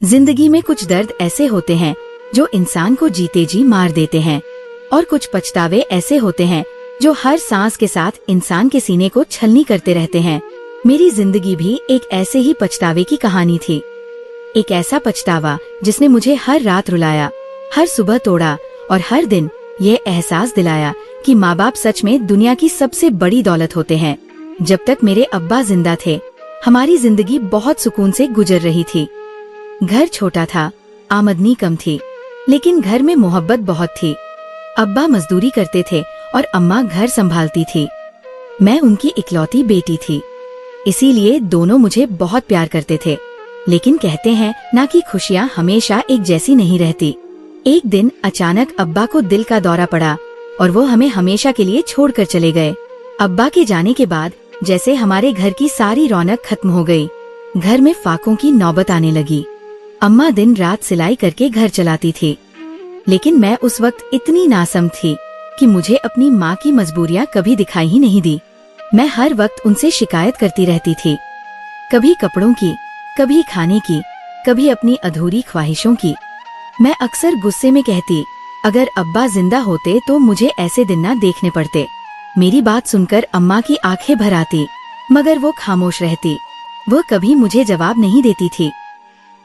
जिंदगी में कुछ दर्द ऐसे होते हैं जो इंसान को जीते जी मार देते हैं, और कुछ पछतावे ऐसे होते हैं जो हर सांस के साथ इंसान के सीने को छलनी करते रहते हैं। मेरी जिंदगी भी एक ऐसे ही पछतावे की कहानी थी। एक ऐसा पछतावा जिसने मुझे हर रात रुलाया, हर सुबह तोड़ा और हर दिन ये एहसास दिलाया कि माँ बाप सच में दुनिया की सबसे बड़ी दौलत होते हैं। जब तक मेरे अब्बा जिंदा थे, हमारी जिंदगी बहुत सुकून से गुजर रही थी। घर छोटा था, आमदनी कम थी, लेकिन घर में मोहब्बत बहुत थी। अब्बा मजदूरी करते थे और अम्मा घर संभालती थी। मैं उनकी इकलौती बेटी थी, इसीलिए दोनों मुझे बहुत प्यार करते थे। लेकिन कहते हैं ना कि खुशियाँ हमेशा एक जैसी नहीं रहती। एक दिन अचानक अब्बा को दिल का दौरा पड़ा और वो हमें हमेशा के लिए छोड़कर चले गए। अब्बा के जाने के बाद जैसे हमारे घर की सारी रौनक खत्म हो गई। घर में फाकों की नौबत आने लगी। अम्मा दिन रात सिलाई करके घर चलाती थी, लेकिन मैं उस वक्त इतनी नासम थी कि मुझे अपनी माँ की मजबूरियाँ कभी दिखाई ही नहीं दी। मैं हर वक्त उनसे शिकायत करती रहती थी, कभी कपड़ों की, कभी खाने की, कभी अपनी अधूरी ख्वाहिशों की। मैं अक्सर गुस्से में कहती, अगर अब्बा जिंदा होते तो मुझे ऐसे दिन न देखने पड़ते। मेरी बात सुनकर अम्मा की आंखें भर आती, मगर वो खामोश रहती। वो कभी मुझे जवाब नहीं देती थी,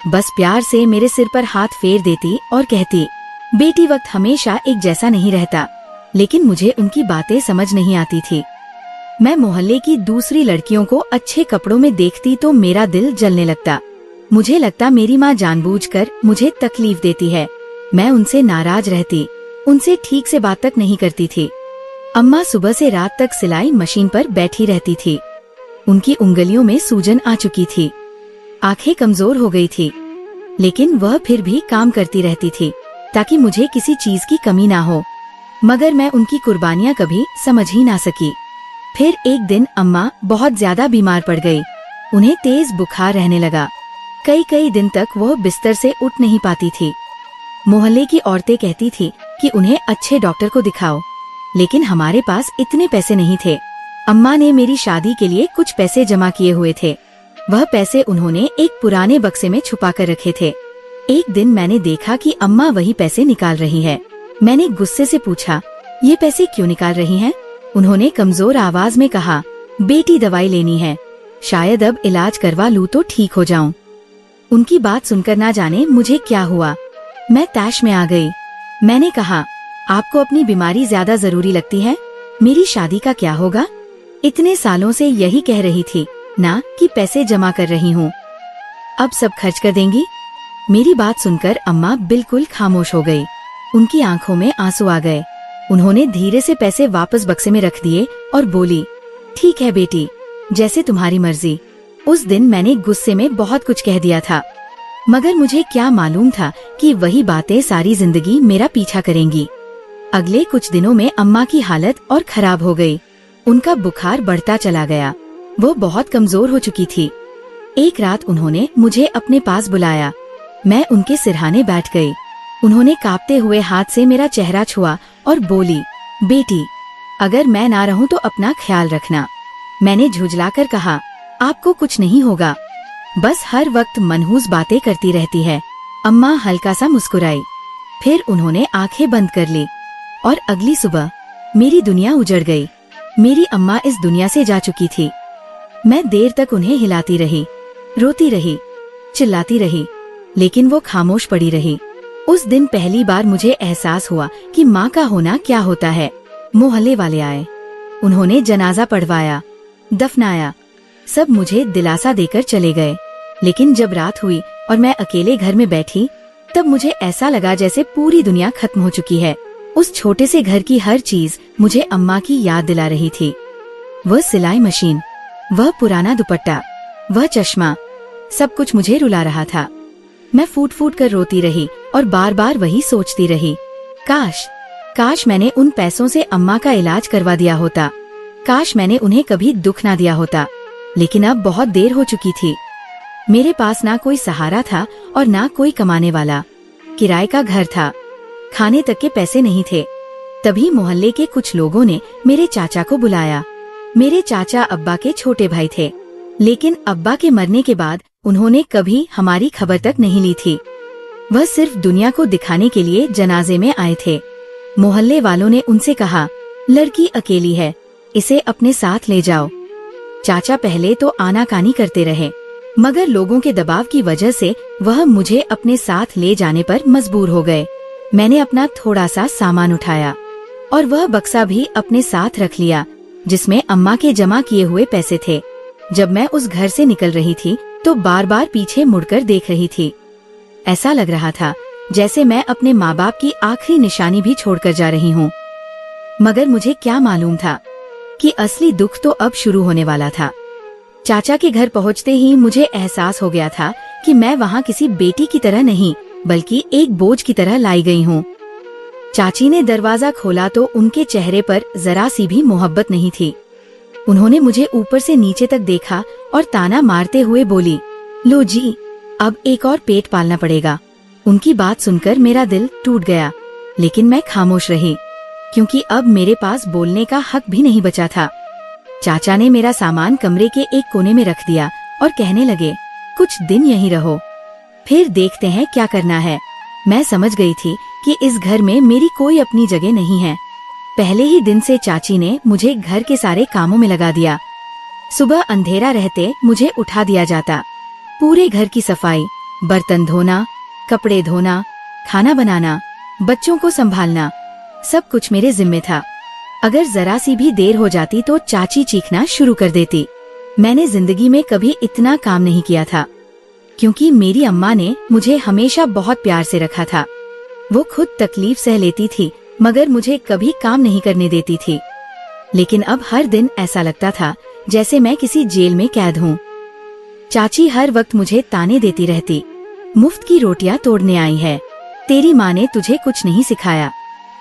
बस प्यार से मेरे सिर पर हाथ फेर देती और कहती, बेटी वक्त हमेशा एक जैसा नहीं रहता। लेकिन मुझे उनकी बातें समझ नहीं आती थी। मैं मोहल्ले की दूसरी लड़कियों को अच्छे कपड़ों में देखती तो मेरा दिल जलने लगता। मुझे लगता मेरी माँ जानबूझकर मुझे तकलीफ देती है। मैं उनसे नाराज रहती, उनसे ठीक से बात तक नहीं करती थी। अम्मा सुबह से रात तक सिलाई मशीन पर बैठी रहती थी। उनकी उंगलियों में सूजन आ चुकी थी, आंखें कमजोर हो गई थी, लेकिन वह फिर भी काम करती रहती थी ताकि मुझे किसी चीज की कमी ना हो। मगर मैं उनकी कुर्बानियां कभी समझ ही ना सकी। फिर एक दिन अम्मा बहुत ज्यादा बीमार पड़ गई। उन्हें तेज बुखार रहने लगा। कई कई दिन तक वह बिस्तर से उठ नहीं पाती थी। मोहल्ले की औरतें कहती थी कि उन्हें अच्छे डॉक्टर को दिखाओ, लेकिन हमारे पास इतने पैसे नहीं थे। अम्मा ने मेरी शादी के लिए कुछ पैसे जमा किए हुए थे। वह पैसे उन्होंने एक पुराने बक्से में छुपा कर रखे थे। एक दिन मैंने देखा कि अम्मा वही पैसे निकाल रही है। मैंने गुस्से से पूछा, ये पैसे क्यों निकाल रही हैं? उन्होंने कमजोर आवाज में कहा, बेटी दवाई लेनी है, शायद अब इलाज करवा लूँ तो ठीक हो जाऊं। उनकी बात सुनकर ना जाने मुझे क्या हुआ, मैं तैश में आ गई। मैंने कहा, आपको अपनी बीमारी ज्यादा जरूरी लगती है? मेरी शादी का क्या होगा? इतने सालों से यही कह रही थी ना कि पैसे जमा कर रही हूँ, अब सब खर्च कर देंगी? मेरी बात सुनकर अम्मा बिल्कुल खामोश हो गई। उनकी आंखों में आंसू आ गए। उन्होंने धीरे से पैसे वापस बक्से में रख दिए और बोली, ठीक है बेटी, जैसे तुम्हारी मर्जी। उस दिन मैंने गुस्से में बहुत कुछ कह दिया था, मगर मुझे क्या मालूम था कि वही बातें सारी जिंदगी मेरा पीछा करेंगी। अगले कुछ दिनों में अम्मा की हालत और खराब हो गई। उनका बुखार बढ़ता चला गया। वो बहुत कमजोर हो चुकी थी। एक रात उन्होंने मुझे अपने पास बुलाया। मैं उनके सिरहाने बैठ गई। उन्होंने कांपते हुए हाथ से मेरा चेहरा छुआ और बोली, बेटी, अगर मैं ना रहूं तो अपना ख्याल रखना। मैंने झुंझलाकर कहा, आपको कुछ नहीं होगा, बस हर वक्त मनहूस बातें करती रहती है। अम्मा हल्का सा मुस्कुराई, फिर उन्होंने आंखें बंद कर ली और अगली सुबह मेरी दुनिया उजड़ गई। मेरी अम्मा इस दुनिया से जा चुकी थी। मैं देर तक उन्हें हिलाती रही, रोती रही, चिल्लाती रही, लेकिन वो खामोश पड़ी रही। उस दिन पहली बार मुझे एहसास हुआ कि माँ का होना क्या होता है। मोहल्ले वाले आए, उन्होंने जनाजा पढ़वाया, दफनाया, सब मुझे दिलासा देकर चले गए। लेकिन जब रात हुई और मैं अकेले घर में बैठी, तब मुझे ऐसा लगा जैसे पूरी दुनिया खत्म हो चुकी है। उस छोटे से घर की हर चीज मुझे अम्मा की याद दिला रही थी। वह सिलाई मशीन, वह पुराना दुपट्टा, वह चश्मा, सब कुछ मुझे रुला रहा था। मैं फूट फूट कर रोती रही और बार बार वही सोचती रही, काश मैंने उन पैसों से अम्मा का इलाज करवा दिया होता। काश मैंने उन्हें कभी दुख ना दिया होता। लेकिन अब बहुत देर हो चुकी थी। मेरे पास ना कोई सहारा था और ना कोई कमाने वाला। किराए का घर था, खाने तक के पैसे नहीं थे। तभी मोहल्ले के कुछ लोगों ने मेरे चाचा को बुलाया। मेरे चाचा अब्बा के छोटे भाई थे, लेकिन अब्बा के मरने के बाद उन्होंने कभी हमारी खबर तक नहीं ली थी। वह सिर्फ दुनिया को दिखाने के लिए जनाजे में आए थे। मोहल्ले वालों ने उनसे कहा, लड़की अकेली है, इसे अपने साथ ले जाओ। चाचा पहले तो आनाकानी करते रहे, मगर लोगों के दबाव की वजह से वह मुझे अपने साथ ले जाने पर मजबूर हो गए। मैंने अपना थोड़ा सा सामान उठाया और वह बक्सा भी अपने साथ रख लिया, जिसमें अम्मा के जमा किए हुए पैसे थे। जब मैं उस घर से निकल रही थी तो बार बार पीछे मुड़कर देख रही थी। ऐसा लग रहा था जैसे मैं अपने माँ बाप की आखिरी निशानी भी छोड़कर जा रही हूँ। मगर मुझे क्या मालूम था कि असली दुख तो अब शुरू होने वाला था। चाचा के घर पहुँचते ही मुझे एहसास हो गया था कि मैं वहाँ किसी बेटी की तरह नहीं, बल्कि एक बोझ की तरह लाई गई हूँ। चाची ने दरवाजा खोला तो उनके चेहरे पर जरा सी भी मोहब्बत नहीं थी। उन्होंने मुझे ऊपर से नीचे तक देखा और ताना मारते हुए बोली, लो जी, अब एक और पेट पालना पड़ेगा। उनकी बात सुनकर मेरा दिल टूट गया, लेकिन मैं खामोश रही, क्योंकि अब मेरे पास बोलने का हक भी नहीं बचा था। चाचा ने मेरा सामान कमरे के एक कोने में रख दिया और कहने लगे, कुछ दिन यहीं रहो, फिर देखते हैं क्या करना है। मैं समझ गई थी कि इस घर में मेरी कोई अपनी जगह नहीं है। पहले ही दिन से चाची ने मुझे घर के सारे कामों में लगा दिया। सुबह अंधेरा रहते मुझे उठा दिया जाता। पूरे घर की सफाई, बर्तन धोना, कपड़े धोना, खाना बनाना, बच्चों को संभालना, सब कुछ मेरे जिम्मे था। अगर जरा सी भी देर हो जाती तो चाची चीखना शुरू कर देती। मैंने जिंदगी में कभी इतना काम नहीं किया था, क्योंकि मेरी अम्मा ने मुझे हमेशा बहुत प्यार से रखा था। वो खुद तकलीफ सह लेती थी, मगर मुझे कभी काम नहीं करने देती थी। लेकिन अब हर दिन ऐसा लगता था जैसे मैं किसी जेल में कैद हूँ। चाची हर वक्त मुझे ताने देती रहती, मुफ्त की रोटियां तोड़ने आई है, तेरी माँ ने तुझे कुछ नहीं सिखाया,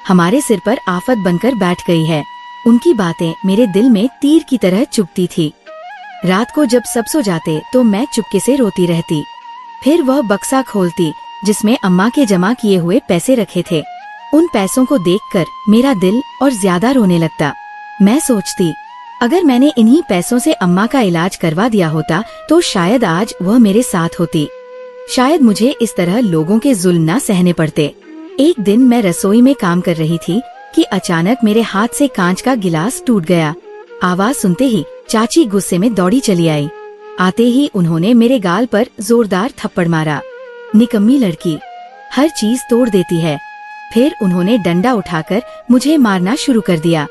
हमारे सिर पर आफत बनकर बैठ गई है। उनकी बातें मेरे दिल में तीर की तरह चुभती थी। रात को जब सब सो जाते तो मैं चुपके से रोती रहती। फिर वह बक्सा खोलती जिसमें अम्मा के जमा किए हुए पैसे रखे थे। उन पैसों को देखकर मेरा दिल और ज्यादा रोने लगता। मैं सोचती, अगर मैंने इन्हीं पैसों से अम्मा का इलाज करवा दिया होता तो शायद आज वह मेरे साथ होती। शायद मुझे इस तरह लोगों के जुल्म न सहने पड़ते। एक दिन मैं रसोई में काम कर रही थी कि अचानक मेरे हाथ से कांच का गिलास टूट गया। आवाज सुनते ही चाची गुस्से में दौड़ी चली आई। आते ही उन्होंने मेरे गाल पर जोरदार थप्पड़ मारा। निकम्मी लड़की, हर चीज तोड़ देती है। फिर उन्होंने डंडा उठाकर मुझे मारना शुरू कर दिया।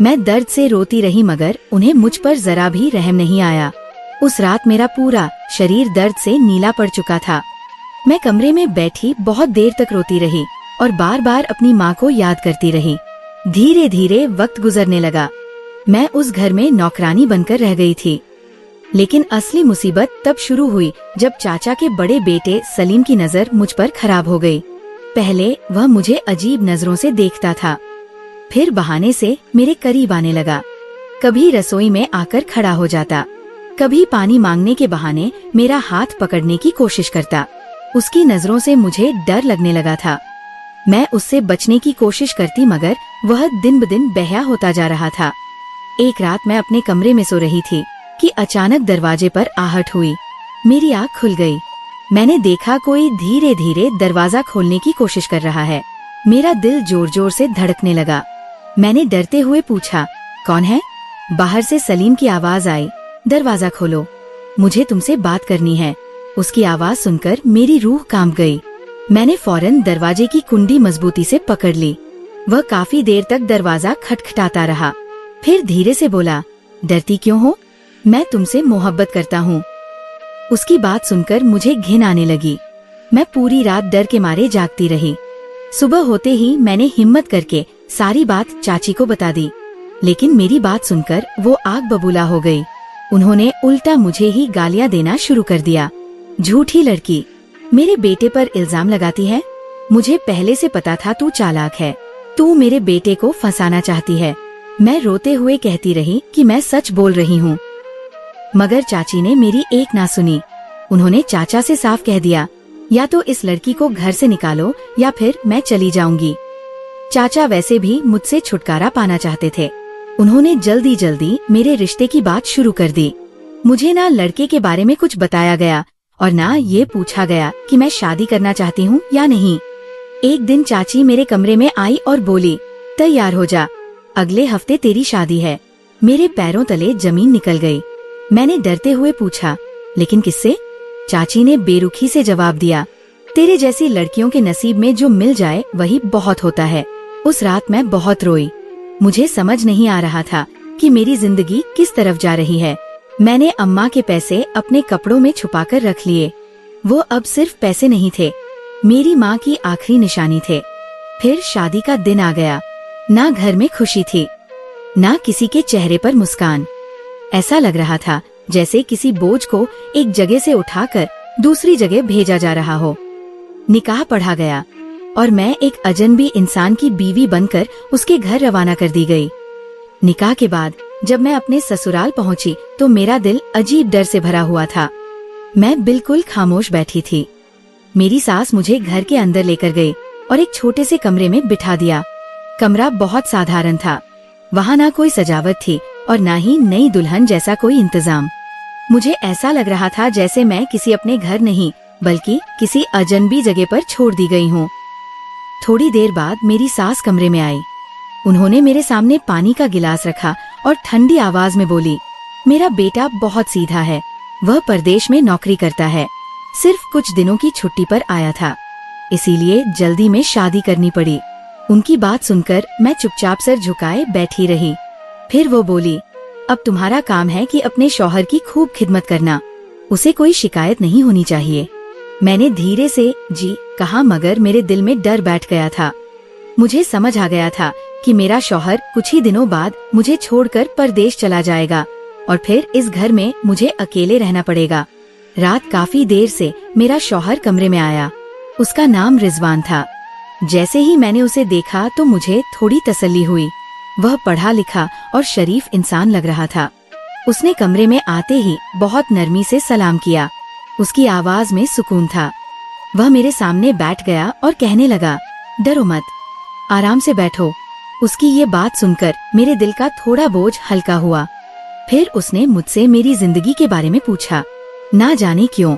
मैं दर्द से रोती रही, मगर उन्हें मुझ पर जरा भी रहम नहीं आया। उस रात मेरा पूरा शरीर दर्द से नीला पड़ चुका था। मैं कमरे में बैठी बहुत देर तक रोती रही और बार बार अपनी माँ को याद करती रही। धीरे धीरे वक्त गुजरने लगा। मैं उस घर में नौकरानी बनकर रह गई थी। लेकिन असली मुसीबत तब शुरू हुई जब चाचा के बड़े बेटे सलीम की नजर मुझ पर खराब हो गई। पहले वह मुझे अजीब नजरों से देखता था, फिर बहाने से मेरे करीब आने लगा। कभी रसोई में आकर खड़ा हो जाता, कभी पानी मांगने के बहाने मेरा हाथ पकड़ने की कोशिश करता। उसकी नजरों से मुझे डर लगने लगा था। मैं उससे बचने की कोशिश करती, मगर वह दिन ब दिन बेहया होता जा रहा था। एक रात मैं अपने कमरे में सो रही थी कि अचानक दरवाजे पर आहट हुई। मेरी आँख खुल गई। मैंने देखा कोई धीरे धीरे दरवाजा खोलने की कोशिश कर रहा है। मेरा दिल जोर जोर से धड़कने लगा। मैंने डरते हुए पूछा, कौन है? बाहर से सलीम की आवाज आई, दरवाजा खोलो, मुझे तुमसे बात करनी है। उसकी आवाज सुनकर मेरी रूह कांप गई। मैंने फौरन दरवाजे की कुंडी मजबूती से पकड़ ली। वह काफी देर तक दरवाजा खटखटाता रहा, फिर धीरे से बोला, डरती क्यों हो? मैं तुमसे मोहब्बत करता हूँ। उसकी बात सुनकर मुझे घिन आने लगी। मैं पूरी रात डर के मारे जागती रही। सुबह होते ही मैंने हिम्मत करके सारी बात चाची को बता दी, लेकिन मेरी बात सुनकर वो आग बबूला हो गई। उन्होंने उल्टा मुझे ही गालियां देना शुरू कर दिया। झूठी लड़की, मेरे बेटे पर इल्जाम लगाती है। मुझे पहले से पता था तू चालाक है, तू मेरे बेटे को फंसाना चाहती है। मैं रोते हुए कहती रही कि मैं सच बोल रही हूँ, मगर चाची ने मेरी एक ना सुनी। उन्होंने चाचा से साफ कह दिया, या तो इस लड़की को घर से निकालो या फिर मैं चली जाऊंगी। चाचा वैसे भी मुझसे छुटकारा पाना चाहते थे। उन्होंने जल्दी जल्दी मेरे रिश्ते की बात शुरू कर दी। मुझे ना लड़के के बारे में कुछ बताया गया और ना ये पूछा गया कि मैं शादी करना चाहती हूँ या नहीं। एक दिन चाची मेरे कमरे में आई और बोली, तैयार हो जा, अगले हफ्ते तेरी शादी है। मेरे पैरों तले जमीन निकल गई। मैंने डरते हुए पूछा, लेकिन किससे? चाची ने बेरुखी से जवाब दिया, तेरे जैसी लड़कियों के नसीब में जो मिल जाए वही बहुत होता है। उस रात मैं बहुत रोई। मुझे समझ नहीं आ रहा था कि मेरी जिंदगी किस तरफ जा रही है। मैंने अम्मा के पैसे अपने कपड़ों में छुपाकर रख लिए। वो अब सिर्फ पैसे नहीं थे, मेरी माँ की आखिरी निशानी थे। फिर शादी का दिन आ गया। ना घर में खुशी थी, ना किसी के चेहरे पर मुस्कान। ऐसा लग रहा था जैसे किसी बोझ को एक जगह से उठाकर दूसरी जगह भेजा जा रहा हो। निकाह पढ़ा गया और मैं एक अजनबी इंसान की बीवी बनकर उसके घर रवाना कर दी गई। निकाह के बाद जब मैं अपने ससुराल पहुंची तो मेरा दिल अजीब डर से भरा हुआ था। मैं बिल्कुल खामोश बैठी थी। मेरी सास मुझे घर के अंदर लेकर गई और एक छोटे से कमरे में बिठा दिया। कमरा बहुत साधारण था। वहाँ ना कोई सजावट थी और ना ही नई दुल्हन जैसा कोई इंतजाम। मुझे ऐसा लग रहा था जैसे मैं किसी अपने घर नहीं बल्कि किसी अजनबी जगह पर छोड़ दी गई हूँ। थोड़ी देर बाद मेरी सास कमरे में आई। उन्होंने मेरे सामने पानी का गिलास रखा और ठंडी आवाज में बोली, मेरा बेटा बहुत सीधा है, वह परदेश में नौकरी करता है, सिर्फ कुछ दिनों की छुट्टी पर आया था, इसीलिए जल्दी में शादी करनी पड़ी। उनकी बात सुनकर मैं चुपचाप सर झुकाए बैठी रही। फिर वो बोली, अब तुम्हारा काम है कि अपने शौहर की खूब खिदमत करना, उसे कोई शिकायत नहीं होनी चाहिए। मैंने धीरे से जी कहा, मगर मेरे दिल में डर बैठ गया था। मुझे समझ आ गया था कि मेरा शौहर कुछ ही दिनों बाद मुझे छोड़कर परदेश चला जाएगा और फिर इस घर में मुझे अकेले रहना पड़ेगा। रात काफी देर से मेरा शौहर कमरे में आया। उसका नाम रिजवान था। जैसे ही मैंने उसे देखा तो मुझे थोड़ी तसल्ली हुई। वह पढ़ा लिखा और शरीफ इंसान लग रहा था। उसने कमरे में आते ही बहुत नरमी से सलाम किया। उसकी आवाज में सुकून था। वह मेरे सामने बैठ गया और कहने लगा, डरो मत, आराम से बैठो। उसकी ये बात सुनकर मेरे दिल का थोड़ा बोझ हल्का हुआ। फिर उसने मुझसे मेरी जिंदगी के बारे में पूछा, ना जाने क्यों,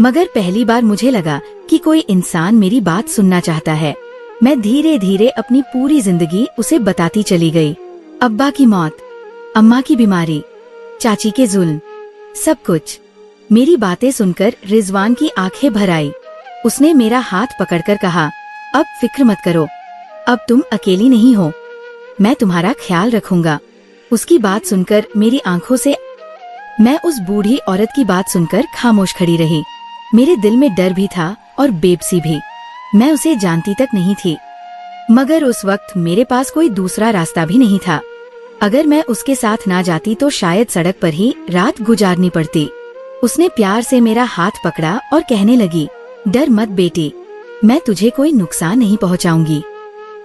मगर पहली बार मुझे लगा कि कोई इंसान मेरी बात सुनना चाहता है। मैं धीरे धीरे अपनी पूरी जिंदगी उसे बताती चली गई। अब्बा की मौत, अम्मा की बीमारी, चाची के जुल्म, सब कुछ। मेरी बातें सुनकर रिजवान की आंखें भर आई। उसने मेरा हाथ पकड़कर कहा, अब फिक्र मत करो, अब तुम अकेली नहीं हो, मैं तुम्हारा ख्याल रखूंगा। उसकी बात सुनकर मेरी आंखों से मैं उस बूढ़ी औरत की बात सुनकर खामोश खड़ी रही। मेरे दिल में डर भी था और बेबसी भी। मैं उसे जानती तक नहीं थी, मगर उस वक्त मेरे पास कोई दूसरा रास्ता भी नहीं था। अगर मैं उसके साथ ना जाती तो शायद सड़क पर ही रात गुजारनी पड़ती। उसने प्यार से मेरा हाथ पकड़ा और कहने लगी, डर मत बेटी, मैं तुझे कोई नुकसान नहीं पहुंचाऊंगी।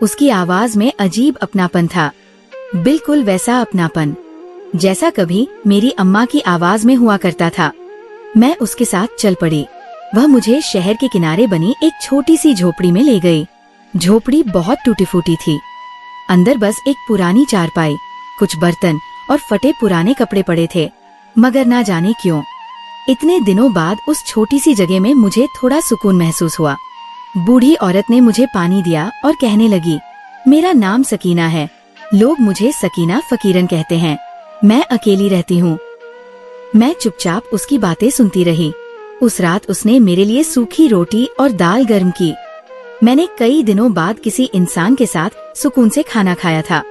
उसकी आवाज में अजीब अपनापन था, बिल्कुल वैसा अपनापन जैसा कभी मेरी अम्मा की आवाज में हुआ करता था। मैं उसके साथ चल पड़ी। वह मुझे शहर के किनारे बनी एक छोटी सी झोपड़ी में ले गई। झोपड़ी बहुत टूटी फूटी थी। अंदर बस एक पुरानी चारपाई, कुछ बर्तन और फटे पुराने कपड़े पड़े थे। मगर ना जाने क्यों इतने दिनों बाद उस छोटी सी जगह में मुझे थोड़ा सुकून महसूस हुआ। बूढ़ी औरत ने मुझे पानी दिया और कहने लगी, मेरा नाम सकीना है, लोग मुझे सकीना फकीरन कहते हैं, मैं अकेली रहती हूँ। मैं चुपचाप उसकी बातें सुनती रही। उस रात उसने मेरे लिए सूखी रोटी और दाल गर्म की। मैंने कई दिनों बाद किसी इंसान के साथ सुकून से खाना खाया था।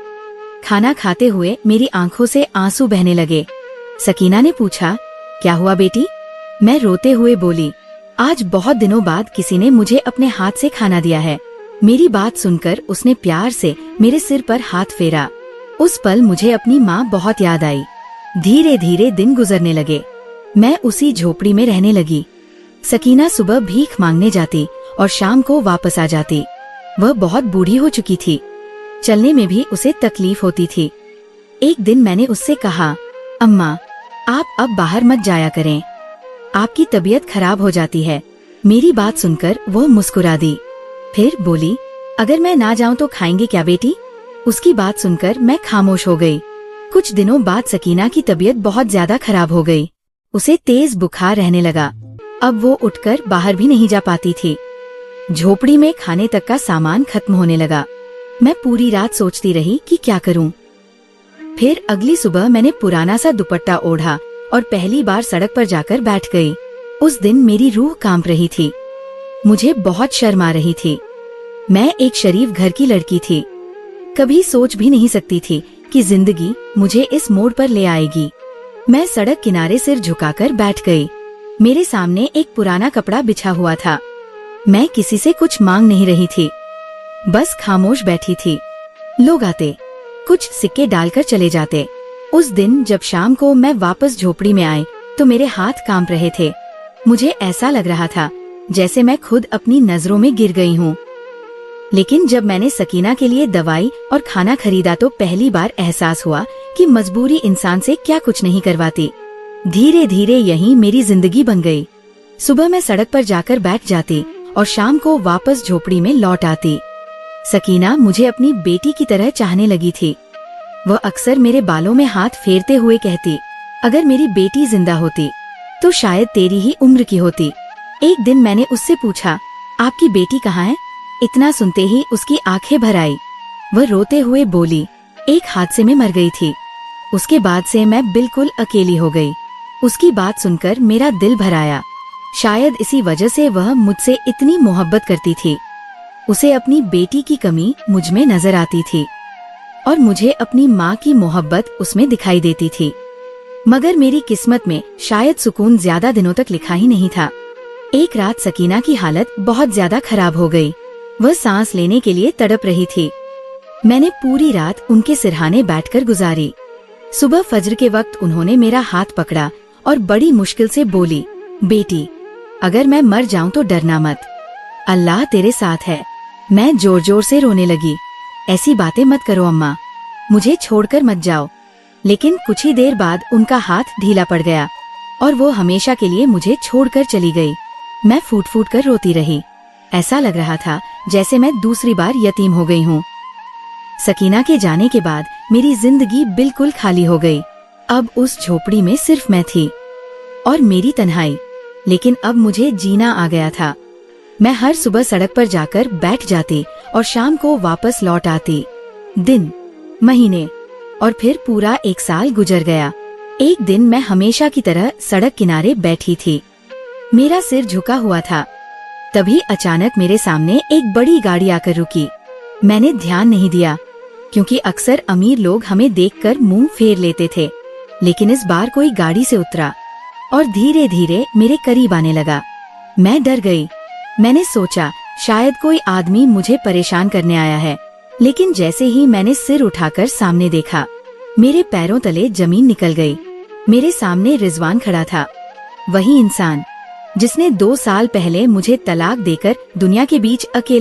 खाना खाते हुए मेरी आंखों से आंसू बहने लगे। सकीना ने पूछा, क्या हुआ बेटी? मैं रोते हुए बोली, आज बहुत दिनों बाद किसी ने मुझे अपने हाथ से खाना दिया है। मेरी बात सुनकर उसने प्यार से मेरे सिर पर हाथ फेरा। उस पल मुझे अपनी माँ बहुत याद आई। धीरे धीरे दिन गुजरने लगे। मैं उसी झोपड़ी में रहने लगी। सकीना सुबह भीख मांगने जाती और शाम को वापस आ जाती। वह बहुत बूढ़ी हो चुकी थी। चलने में भी उसे तकलीफ होती थी। एक दिन मैंने उससे कहा, अम्मा, आप अब बाहर मत जाया करें, आपकी तबीयत खराब हो जाती है। मेरी बात सुनकर वो मुस्कुरा दी। फिर बोली, अगर मैं ना जाऊं तो खाएंगे क्या बेटी? उसकी बात सुनकर मैं खामोश हो गई। कुछ दिनों बाद सकीना की तबीयत बहुत ज्यादा खराब हो गई। उसे तेज बुखार रहने लगा। अब वो उठकर बाहर भी नहीं जा पाती थी। झोपड़ी में खाने तक का सामान खत्म होने लगा। मैं पूरी रात सोचती रही कि क्या करूं। फिर अगली सुबह मैंने पुराना सा दुपट्टा ओढ़ा और पहली बार सड़क पर जाकर बैठ गई। उस दिन मेरी रूह कांप रही थी। मुझे बहुत शर्म आ रही थी। मैं एक शरीफ घर की लड़की थी। कभी सोच भी नहीं सकती थी कि जिंदगी मुझे इस मोड़ पर ले आएगी। मैं सड़क किनारे सिर झुकाकर बैठ गई। मेरे सामने एक पुराना कपड़ा बिछा हुआ था। मैं किसी से कुछ मांग नहीं रही थी, बस खामोश बैठी थी। लोग आते, कुछ सिक्के डालकर चले जाते। उस दिन जब शाम को मैं वापस झोपड़ी में आई तो मेरे हाथ कांप रहे थे। मुझे ऐसा लग रहा था जैसे मैं खुद अपनी नजरों में गिर गई हूँ। लेकिन जब मैंने सकीना के लिए दवाई और खाना खरीदा तो पहली बार एहसास हुआ कि मजबूरी इंसान से क्या कुछ नहीं करवाती। धीरे धीरे यही मेरी जिंदगी बन गई। सुबह मैं सड़क पर जाकर बैठ जाती और शाम को वापस झोपड़ी में लौट आती। सकीना मुझे अपनी बेटी की तरह चाहने लगी थी। वह अक्सर मेरे बालों में हाथ फेरते हुए कहती, अगर मेरी बेटी जिंदा होती तो शायद तेरी ही उम्र की होती। एक दिन मैंने उससे पूछा, आपकी बेटी कहाँ है? इतना सुनते ही उसकी आंखें भर आई। वह रोते हुए बोली, एक हादसे में मर गई थी। उसके बाद से मैं बिल्कुल अकेली हो गई। उसकी बात सुनकर मेरा दिल भर आया। शायद इसी वजह से वह मुझसे इतनी मोहब्बत करती थी। उसे अपनी बेटी की कमी मुझ में नजर आती थी और मुझे अपनी माँ की मोहब्बत उसमें दिखाई देती थी। मगर मेरी किस्मत में शायद सुकून ज्यादा दिनों तक लिखा ही नहीं था। एक रात सकीना की हालत बहुत ज्यादा खराब हो गई। वह सांस लेने के लिए तड़प रही थी। मैंने पूरी रात उनके सिरहाने बैठकर गुजारी। सुबह फज्र के वक्त उन्होंने मेरा हाथ पकड़ा और बड़ी मुश्किल से बोली, बेटी, अगर मैं मर जाऊं तो डरना मत, अल्लाह तेरे साथ है। मैं जोर जोर से रोने लगी, ऐसी बातें मत करो अम्मा, मुझे छोड़कर मत जाओ। लेकिन कुछ ही देर बाद उनका हाथ ढीला पड़ गया और वो हमेशा के लिए मुझे छोड़कर चली गई। मैं फूट फूट कर रोती रही। ऐसा लग रहा था जैसे मैं दूसरी बार यतीम हो गई हूँ। सकीना के जाने के बाद मेरी जिंदगी बिल्कुल खाली हो गई। अब उस झोपड़ी में सिर्फ मैं थी और मेरी तन्हाई। लेकिन अब मुझे जीना आ गया था। मैं हर सुबह सड़क पर जाकर बैठ जाती और शाम को वापस लौट आती। दिन, महीने और फिर पूरा 1 साल गुजर गया। एक दिन मैं हमेशा की तरह सड़क किनारे बैठी थी। मेरा सिर झुका हुआ था। तभी अचानक मेरे सामने एक बड़ी गाड़ी आकर रुकी। मैंने ध्यान नहीं दिया क्योंकि अक्सर अमीर लोग हमें देखकर मुंह फेर लेते थे। लेकिन इस बार कोई गाड़ी से उतरा और धीरे धीरे मेरे करीब आने लगा। मैं डर गई। मैंने सोचा शायद कोई आदमी मुझे परेशान करने आया है। लेकिन जैसे ही मैंने सिर उठाकर सामने देखा, मेरे पैरों तले जमीन निकल गई। मेरे सामने रिजवान खड़ा था, वही इंसान जिसने 2 साल पहले मुझे तलाक देकर दुनिया के बीच अकेला